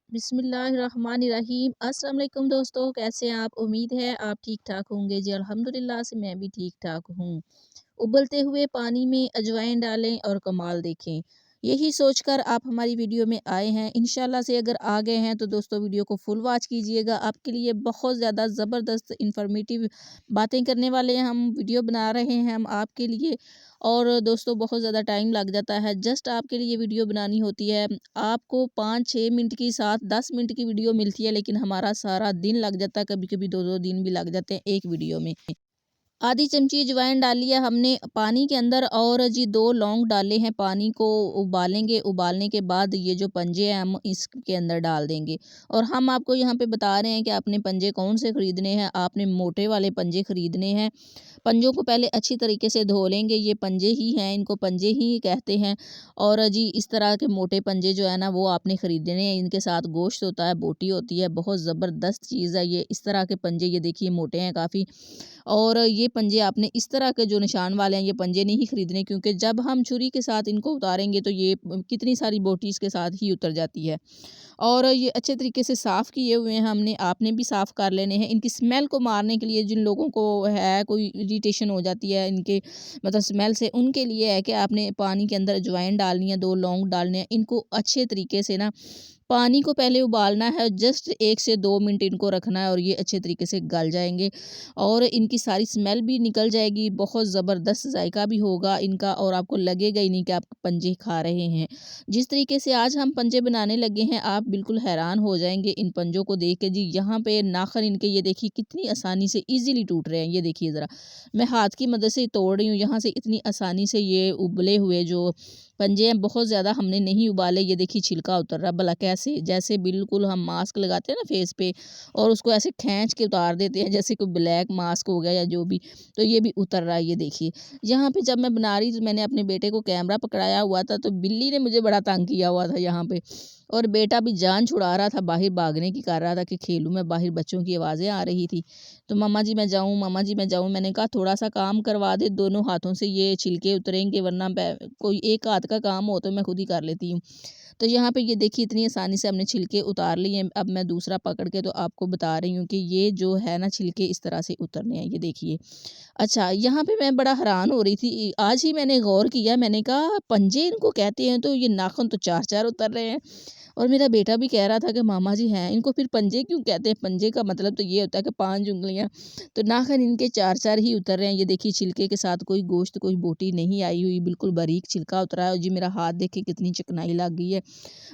बिस्मिल्लाहिर्रहमानिर्रहीम। अस्सलाम वालेकुम दोस्तों, कैसे हैं आप? उम्मीद है आप ठीक-ठाक होंगे। जी अल्हम्दुलिल्लाह से मैं भी ठीक-ठाक हूँ। उबलते हुए पानी में अजवाइन डालें और कमाल देखें। यही सोचकर आप हमारी वीडियो में आए हैं। इंशाल्लाह से अगर आ गए हैं तो दोस्तों वीडियो को फुल वॉच कीजिएगा। आपके लिए बहुत ज़्यादा ज़बरदस्त इन्फॉर्मेटिव बातें करने वाले हैं हम, वीडियो बना रहे हैं हम आपके लिए। और दोस्तों बहुत ज़्यादा टाइम लग जाता है, जस्ट आपके लिए वीडियो बनानी होती है। आपको 5-6 मिनट की साथ 10 मिनट की वीडियो मिलती है, लेकिन हमारा सारा दिन लग जाता है, कभी-कभी 2-2 दिन भी लग जाते हैं एक वीडियो में। आधी चमची अजवाइन डाली है हमने पानी के अंदर और जी 2 लौंग डाले हैं, पानी को उबालेंगे। उबालने के बाद ये जो पंजे हैं हम इसके अंदर डाल देंगे। और हम आपको यहाँ पे बता रहे हैं कि आपने पंजे कौन से ख़रीदने हैं। आपने मोटे वाले पंजे ख़रीदने हैं। पंजों को पहले अच्छी तरीके से धो लेंगे। ये पंजे ही हैं, इनको पंजे ही कहते हैं। और जी इस तरह के मोटे पंजे जो है ना वो आपने ख़रीदने हैं। इनके साथ गोश्त होता है, बोटी होती है, बहुत ज़बरदस्त चीज़ है ये। इस तरह के पंजे ये देखिए मोटे हैं काफ़ी। और ये पंजे आपने इस तरह के जो निशान वाले हैं ये पंजे नहीं खरीदने, क्योंकि जब हम छुरी के साथ इनको उतारेंगे तो ये कितनी सारी बोटी इसके साथ ही उतर जाती है। और ये अच्छे तरीके से साफ़ किए हुए हैं हमने, आपने भी साफ़ कर लेने हैं। इनकी स्मेल को मारने के लिए, जिन लोगों को है कोई इरिटेशन हो जाती है इनके मतलब स्मेल से, उनके लिए है कि आपने पानी के अंदर अजवाइन डालनी है, 2 लौंग डालने हैं। इनको अच्छे तरीके से ना पानी को पहले उबालना है, जस्ट 1 से 2 मिनट इनको रखना है और ये अच्छे तरीके से गल जाएँगे और इनकी सारी स्मेल भी निकल जाएगी। बहुत ज़बरदस्त जायका भी होगा इनका और आपको लगेगा ही नहीं कि आप पंजे खा रहे हैं। जिस तरीके से आज हम पंजे बनाने लगे हैं, आप बिल्कुल हैरान हो जाएँगे इन पंजों को देख के। जी यहाँ पे नाख़न इनके ये देखिए कितनी आसानी से ईज़िली टूट रहे हैं। ये देखिए ज़रा, मैं हाथ की मदद से तोड़ रही हूँ, यहाँ से इतनी आसानी से ये उबले हुए जो पंजे हैं, बहुत ज़्यादा हमने नहीं उबाले। ये देखिए छिलका उतर रहा है, भला कैसे? जैसे बिल्कुल हम मास्क लगाते हैं ना फेस पे और उसको ऐसे खींच के उतार देते हैं, जैसे कोई ब्लैक मास्क हो गया या जो भी, तो ये भी उतर रहा है। ये देखिए, यहाँ पे जब मैं बना रही थी, मैंने अपने बेटे को कैमरा पकड़ाया हुआ था, तो बिल्ली ने मुझे बड़ा तंग किया हुआ था यहाँ पे। और बेटा भी जान छुड़ा रहा था, बाहर भागने की कर रहा था कि खेलूँ मैं बाहर, बच्चों की आवाज़ें आ रही थी। तो मम्मा जी मैं जाऊँ, मम्मा जी मैं जाऊँ। मैंने कहा थोड़ा-सा काम करवा दे, दोनों हाथों से ये छिलके उतरेंगे, वरना कोई एक हाथ का काम हो तो मैं खुद ही कर लेती हूँ। तो यहाँ पे ये देखिए इतनी आसानी से हमने छिलके उतार लिए हैं। अब मैं दूसरा पकड़ के तो आपको बता रही हूँ कि ये जो है ना छिलके इस तरह से उतरने हैं, ये देखिए। अच्छा, यहाँ पे मैं बड़ा हैरान हो रही थी, आज ही मैंने गौर किया, मैंने कहा पंजे इनको कहते हैं तो ये नाख़ून तो 4-4 उतर रहे हैं। और मेरा बेटा भी कह रहा था कि मामा जी हैं, इनको फिर पंजे क्यों कहते हैं? पंजे का मतलब तो ये होता है कि 5 उँगलियाँ, तो नाख़ून इनके 4-4 ही उतर रहे हैं। ये देखिए छिलके के साथ कोई गोश्त, कोई बोटी नहीं आई हुई, बिल्कुल बारीक छिलका उतरा है। और जी मेरा हाथ देखिए कितनी चिकनाई लग गई है।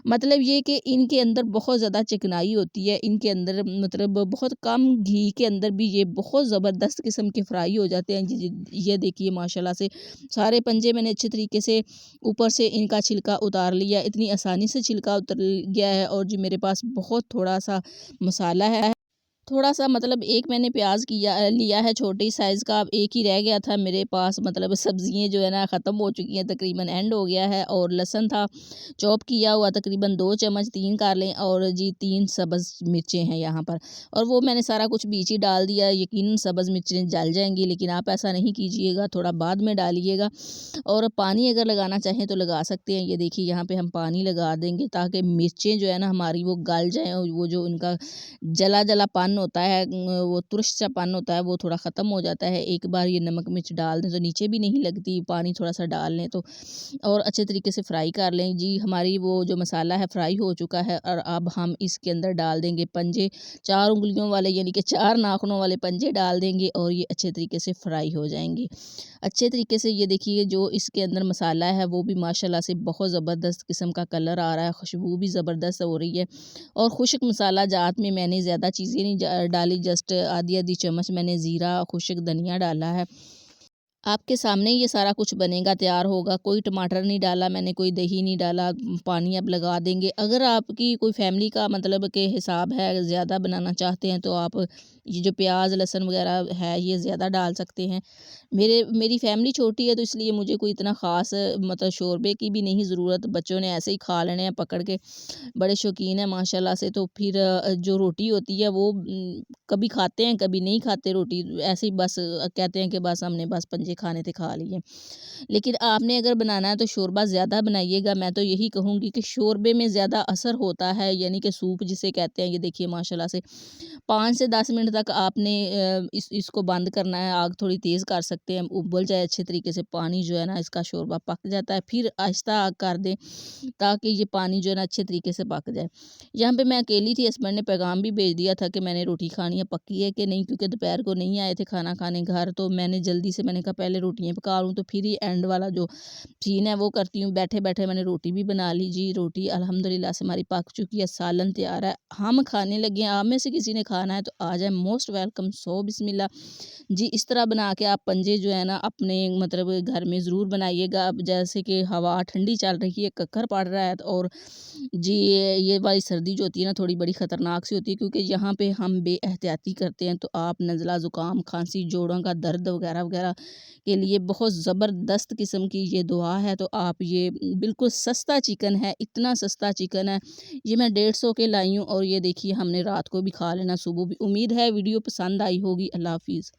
मतलब ये कि इनके अंदर बहुत ज़्यादा चिकनाई होती है, इनके अंदर मतलब बहुत कम घी के अंदर भी ये बहुत ज़बरदस्त किस्म के फ्राई हो जाते हैं। जी, जी, ये देखिए माशाल्लाह से सारे पंजे मैंने अच्छे तरीके से ऊपर से इनका छिलका उतार लिया, इतनी आसानी से छिलका उतर गया है। और जी मेरे पास बहुत थोड़ा-सा मसाला है। थोड़ा-सा मतलब एक मैंने प्याज़ लिया है छोटी साइज़ का, अब एक ही रह गया था मेरे पास, मतलब सब्ज़ियाँ जो है ना ख़त्म हो चुकी हैं, तकरीबन एंड हो गया है। और लहसुन था चॉप किया हुआ, तकरीबन 2 चम्मच 3 कर लें। और जी 3 सब्ज़ मिर्चें हैं यहाँ पर, और वो मैंने सारा कुछ बीच ही डाल दिया। यकीनन सब्ज़ मिर्चें जल जाएँगी, लेकिन आप ऐसा नहीं कीजिएगा, थोड़ा बाद में डालिएगा। और पानी अगर लगाना चाहें तो लगा सकते हैं। ये देखिए यहाँ पे हम पानी लगा देंगे ताकि मिर्चें जो है ना हमारी वो गल जाएँ और वो जो उनका जला-जलापन होता है, वो तुरश-सा-पन होता है, वो थोड़ा ख़त्म हो जाता है। एक बार ये नमक मिर्च डाल दें तो नीचे भी नहीं लगती, पानी थोड़ा-सा डाल लें तो। और अच्छे तरीके से फ्राई कर लें। जी हमारी वो जो मसाला है फ्राई हो चुका है और अब हम इसके अंदर डाल देंगे पंजे, 4 उँगलियों वाले यानी कि 4 नाख़ूनों वाले पंजे डाल देंगे और ये अच्छे तरीके से फ्राई हो जाएँगे। अच्छे तरीके से ये देखिए जो इसके अंदर मसाला है वो भी माशाल्लाह से बहुत ज़बरदस्त किस्म का कलर आ रहा है, खुशबू भी ज़बरदस्त हो रही है। और खुश्क मसाला जात में मैंने ज़्यादा चीज़ें नहीं डाली, जस्ट आधी-आधी चम्मच मैंने ज़ीरा, खुश्क धनिया डाला है। आपके सामने ये सारा कुछ बनेगा, तैयार होगा। कोई टमाटर नहीं डाला मैंने, कोई दही नहीं डाला, पानी अब लगा देंगे। अगर आपकी कोई फैमिली का मतलब के हिसाब है, ज़्यादा बनाना चाहते हैं तो आप ये जो प्याज़, लहसुन वग़ैरह है ये ज़्यादा डाल सकते हैं। मेरी फैमिली छोटी है तो इसलिए मुझे कोई इतना ख़ास मतलब शोरबे की भी नहीं ज़रूरत, बच्चों ने ऐसे ही खा लेने हैं पकड़ के, बड़े शौकीन हैं माशाल्लाह से। तो फिर जो रोटी होती है वो कभी खाते हैं, कभी नहीं खाते रोटी, ऐसे ही बस कहते हैं कि बस हमने बस पंजे खाने थे खा लिए। लेकिन आपने अगर बनाना है तो शोरबा ज़्यादा बनाइएगा। मैं तो यही कहूँगी कि शोरबे में ज़्यादा असर होता है, यानी कि सूप जिसे कहते हैं। ये देखिए माशाल्लाह से 5 से 10 मिनट तक आपने इसको बंद करना है, आग थोड़ी तेज़ कर सकते हैं, उबल जाए अच्छे तरीके से, पानी जो है ना इसका शोरबा पक जाता है। फिर आहिस्ता आग कर दें ताकि ये पानी जो है ना अच्छे तरीके से पक जाए। यहाँ पे मैं अकेली थी, हस्बैंड ने पैगाम भी भेज दिया था कि मैंने रोटी खानी है, पकी है कि नहीं, क्योंकि दोपहर को नहीं आए थे खाना खाने घर। तो मैंने जल्दी से मैंने कहा पहले रोटियाँ पका लूँ, तो फिर ही एंड वाला जो सीन है वो करती हूँ। बैठे-बैठे मैंने रोटी भी बना ली जी। रोटी अल्हम्दुलिल्लाह से हमारी पक चुकी है, सालन तैयार है। हम खाने लगे हैं, आप में से किसी ने खाना है तो आ जाए, मोस्ट वेलकम। सो बिस्मिल्लाह। जी, इस तरह बना के आप पंजे जो है ना अपने मतलब घर में ज़रूर बनाइएगा। अब जैसे कि हवा ठंडी चल रही है, कक्कर पड़ रहा है, तो और जी ये वाली सर्दी जो होती है ना थोड़ी बड़ी ख़तरनाक सी होती है, क्योंकि यहाँ पे हम बेएहतियाती करते हैं। तो आप नज़ला, ज़ुकाम, खाँसी, जोड़ों का दर्द वगैरह-वगैरह के लिए बहुत ज़बरदस्त किस्म की ये दुआ है। तो आप ये बिल्कुल सस्ता चिकन है, इतना सस्ता चिकन है। ये मैं 150 के लाई हूँ और ये देखिए हमने रात को भी खा लेना, सुबह भी। उम्मीद है वीडियो पसंद आई होगी। अल्लाह हाफ़िज़।